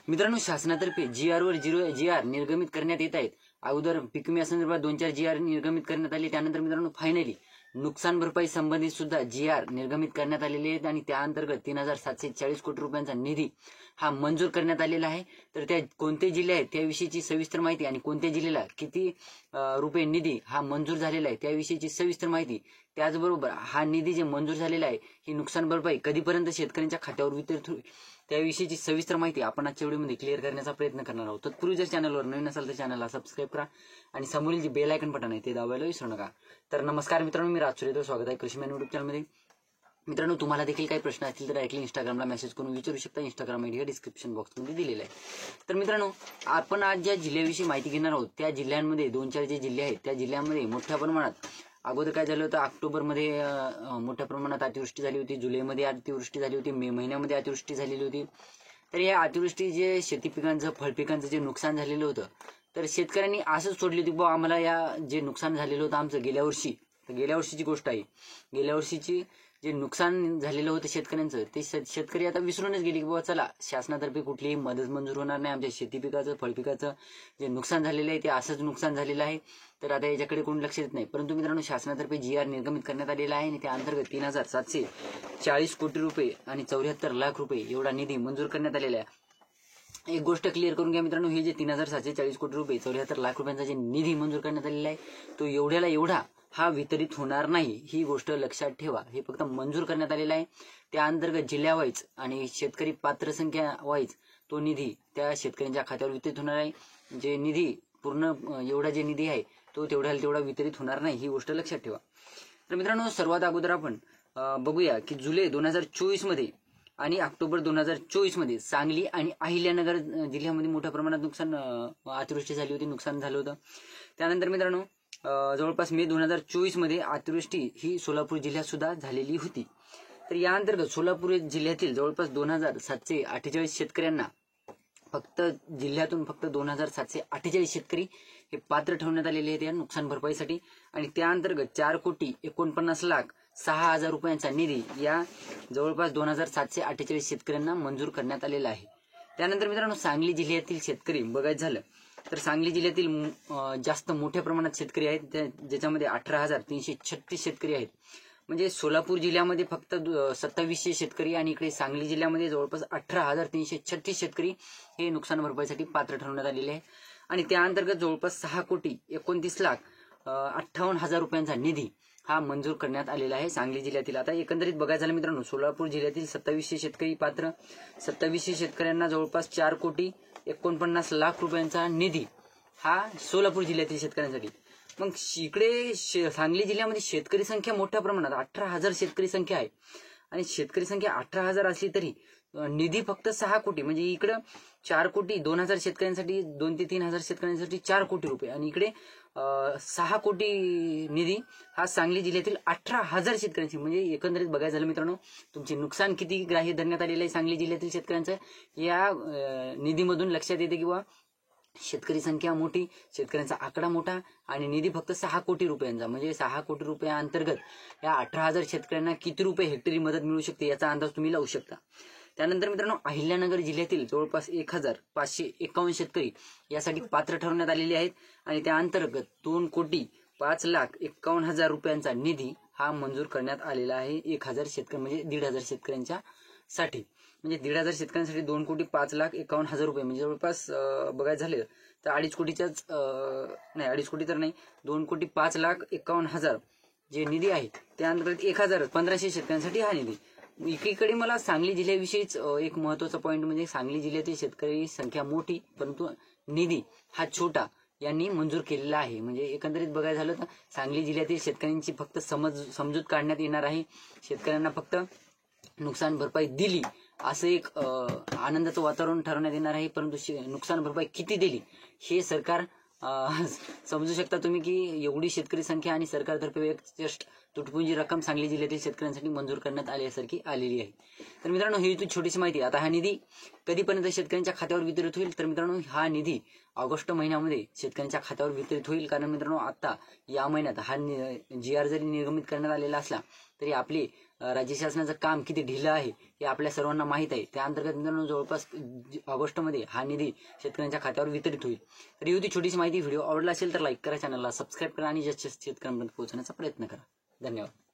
मित्रांनो, शासनातर्फे GR वर GR निर्गमित करण्यात येत आहेत। अगोदर पीक विम्या संदर्भात 2-4 GR निर्गमित करण्यात आले। त्यानंतर मित्रांनो फायनली नुकसान भरपाई संबंधित सुद्धा GR निर्गमित करण्यात आलेले आहेत आणि त्या अंतर्गत 3740 कोटी रुपयांचा निधी हा मंजूर करण्यात आलेला आहे। तर त्या कोणते जिल्हे आहेत त्याविषयीची सविस्तर माहिती आणि कोणत्या जिल्ह्याला किती रुपये निधी हा मंजूर झालेला आहे त्याविषयीची सविस्तर माहिती, त्याचबरोबर हा निधी जे मंजूर झालेला आहे ही नुकसान भरपाई कधीपर्यंत शेतकऱ्यांच्या खात्यावर वितरित होईल त्याविषयीची सविस्तर माहिती आपण आजच्या व्हिडिओमध्ये क्लिअर करण्याचा प्रयत्न करणार आहोत। तत्पूर्वी जर चॅनलवर नवीन असाल तर चॅनलला सबस्क्राईब करा आणि समोरील जे बेल आयकॉन बटन आहे ते दाबायला विसरू नका। तर नमस्कार मित्रांनो, मी राज सुरेश, स्वागत आहे कृषीमॅन युट्यूब चॅनलमध्ये। मित्रांनो, तुम्हाला देखील काही प्रश्न असतील तर डायरेक्टली इंस्टाग्रामला मेसेज करून विचारू शकता। इंस्टाग्राम आयडी डिस्क्रिप्शन बॉक्समध्ये दिलेला आहे। तर मित्रांनो, आपण आज ज्या जिल्ह्याविषयी माहिती घेणार आहोत त्या जिल्ह्यांमध्ये 2-4 जे जिल्हे आहेत त्या जिल्ह्यांमध्ये मोठ्या प्रमाणात अगोदर काय झालं होतं, ऑक्टोबरमध्ये मोठ्या प्रमाणात अतिवृष्टी झाली होती, जुलैमध्ये अतिवृष्टी झाली होती, मे महिन्यामध्ये अतिवृष्टी झालेली होती। तर या अतिवृष्टी जे शेती पिकांचं फळपिकांचं जे नुकसान झालेलं होतं तर शेतकऱ्यांनी असंच सोडली होती बुवा आम्हाला या जे नुकसान झालेलं होतं आमचं गेल्या वर्षीची गोष्ट आहे। गेल्या वर्षीची जे नुकसान झालेलं होतं शेतकऱ्यांचं ते शेतकरी आता विसरूनच गेले की बाबा चला शासनातर्फे कुठलीही मदत मंजूर होणार नाही, आमच्या शेती पिकाचं फळपिकाचं जे नुकसान झालेलं आहे ते असंच नुकसान झालेलं आहे, तर आता याच्याकडे कोण लक्ष देत नाही। परंतु मित्रांनो, शासनातर्फे GR निर्गमित करण्यात आलेला आहे आणि त्या अंतर्गत 3740 कोटी रुपये आणि 74 लाख रुपये एवढा निधी मंजूर करण्यात आलेला आहे। एक गोष्ट क्लिअर करून घ्या मित्रांनो, हे जे 3740 कोटी रुपये 74 लाख रुपयांचा जे निधी मंजूर करण्यात आलेला आहे तो एवढा हा वितरित होणार नाही, ही गोष्ट लक्षात ठेवा। हे फक्त मंजूर करण्यात आलेला आहे। त्या अंतर्गत जिल्ह्यावाईज आणि शेतकरी पात्र संख्या वाईज तो निधी त्या शेतकऱ्यांच्या खात्यावर वितरित होणार आहे। जे निधी पूर्ण एवढा जे निधी आहे तो तेवढा वितरित होणार नाही, ही गोष्ट लक्षात ठेवा। तर मित्रांनो, सर्वात अगोदर आपण बघूया की जुलै 2024 मध्ये आणि ऑक्टोबर 2024 मध्ये सांगली आणि अहिल्यानगर जिल्ह्यामध्ये मोठ्या प्रमाणात नुकसान अतिवृष्टी झाली होती, नुकसान झालं होतं। त्यानंतर मित्रांनो, जवळपास मे 2024 मध्ये अतिवृष्टी ही सोलापूर जिल्ह्यात सुद्धा झालेली होती। तर या अंतर्गत सोलापूर जिल्ह्यातील जवळपास 2748 शेतकऱ्यांना जिल्ह्यातून फक्त 2748 शेतकरी हे पात्र ठेवण्यात आलेले आहेत या नुकसान भरपाईसाठी आणि त्या अंतर्गत 4,49,06,000 रुपयांचा निधी या जवळपास 2748 शेतकऱ्यांना मंजूर करण्यात आलेला आहे। त्यानंतर मित्रांनो, सांगली जिल्ह्यातील शेतकरी बघायचं झालं तर सांगली जिल्ह्यातील जास्त मोठ्या प्रमाणात शेतकरी आहेत, ज्याच्यामध्ये 18,336 शेतकरी आहेत। म्हणजे सोलापूर जिल्ह्यामध्ये फक्त 2700 शेतकरी आणि इकडे सांगली जिल्ह्यामध्ये जवळपास 18,336 शेतकरी हे नुकसान भरपाईसाठी पात्र ठरवण्यात आलेले आहे आणि त्या अंतर्गत जवळपास 6,29,58,000 रुपयांचा निधी हा मंजूर करण्यात आलेला आहे सांगली जिल्ह्यातील। आता एकंदरीत बघायचं झालं मित्रांनो, सोलापूर जिल्ह्यातील 2700 शेतकरी पात्र, 2700 शेतकऱ्यांना जवळपास 4,49,00,000 रुपयांचा निधी हा सोलापूर जिल्ह्यातील शेतकऱ्यांसाठी। मग इकडे सांगली जिल्ह्यामध्ये शेतकरी संख्या मोठ्या प्रमाणात 18,000 शेतकरी संख्या आहे आणि शेतकरी संख्या 18,000 असली तरी निधी फक्त 6 कोटी, म्हणजे इकडं 4,02,000 शेतकऱ्यांसाठी 2 ते 3,000 शेतकऱ्यांसाठी 4 कोटी रुपये आणि इकडे 6 कोटी निधी हा सांगली जिल्ह्यातील 18,000 शेतकऱ्यांची। म्हणजे एकंदरीत बघायचं झालं मित्रांनो, तुमचे नुकसान किती ग्राह्य धरण्यात आलेलं आहे सांगली जिल्ह्यातील शेतकऱ्यांचं या निधीमधून लक्षात येते किंवा शेतकरी संख्या मोठी, शेतकऱ्यांचा आकडा मोठा आणि निधी फक्त 6 कोटी रुपयांचा। म्हणजे 6 कोटी रुपया अंतर्गत या 18,000 शेतकऱ्यांना किती रुपये हेक्टरी मदत मिळू शकते याचा अंदाज तुम्ही लावू शकता। त्यानंतर मित्रांनो, अहिल्यानगर जिल्ह्यातील जवळपास 1,551 शेतकरी यासाठी पात्र ठरवण्यात आलेले आहेत आणि त्या अंतर्गत 2,05,51,000 रुपयांचा निधी हा मंजूर करण्यात आलेला आहे 1,000 शेतकरी म्हणजे 1,500 शेतकऱ्यांच्या साठी। म्हणजे 1,500 शेतकऱ्यांसाठी 2,05,51,000 रुपये म्हणजे जवळपास बघायचं झालं तर 2.5 कोटीच्याच नाही, 2.5 कोटी तर नाही, 2,05,51,000 जे निधी आहे त्या अंतर्गत 1,1500 शेतकऱ्यांसाठी हा निधी। एकीकडे मला सांगली जिल्ह्याविषयीच एक महत्वाचा पॉईंट म्हणजे सांगली जिल्ह्यातील शेतकरी संख्या मोठी परंतु निधी हा छोटा यांनी मंजूर केलेला आहे। म्हणजे एकंदरीत बघायचं झालं तर सांगली जिल्ह्यातील शेतकऱ्यांची फक्त समजूत काढण्यात येणार आहे, शेतकऱ्यांना फक्त नुकसान भरपाई दिली असं एक आनंदाचं वातावरण ठरवण्यात येणार आहे, परंतु नुकसान भरपाई किती दिली हे सरकार समजू शकता तुम्ही की एवढी शेतकरी संख्या आणि सरकारतर्फे एक जस्ट तुटपुंजी रक्कम सांगली जिल्ह्यातील शेतकऱ्यांसाठी मंजूर करण्यात आल्यासारखी आलेली आहे। तर मित्रांनो, ही छोटीशी माहिती। आता हा निधी कधीपर्यंत शेतकऱ्यांच्या खात्यावर वितरित होईल तर मित्रांनो, हा निधी ऑगस्ट महिन्यामध्ये शेतकऱ्यांच्या खात्यावर वितरित होईल। कारण मित्रांनो, आता या महिन्यात हा GR जरी निर्गमित करण्यात आलेला असला तरी आपले राज्य शासनाचं काम किती ढिलं आहे हे आपल्या सर्वांना माहीत आहे. त्या अंतर्गत मित्रांनो जवळपास ऑगस्टमध्ये हा निधी शेतकऱ्यांच्या खात्यावर वितरित होईल. तर ही होती छोटीशी माहिती. व्हिडिओ आवडला असेल तर लाईक करा, चॅनलला सबस्क्राईब करा आणि जास्तीत जास्त शेतकऱ्यांपर्यंत पोहोचण्याचा प्रयत्न करा. धन्यवाद.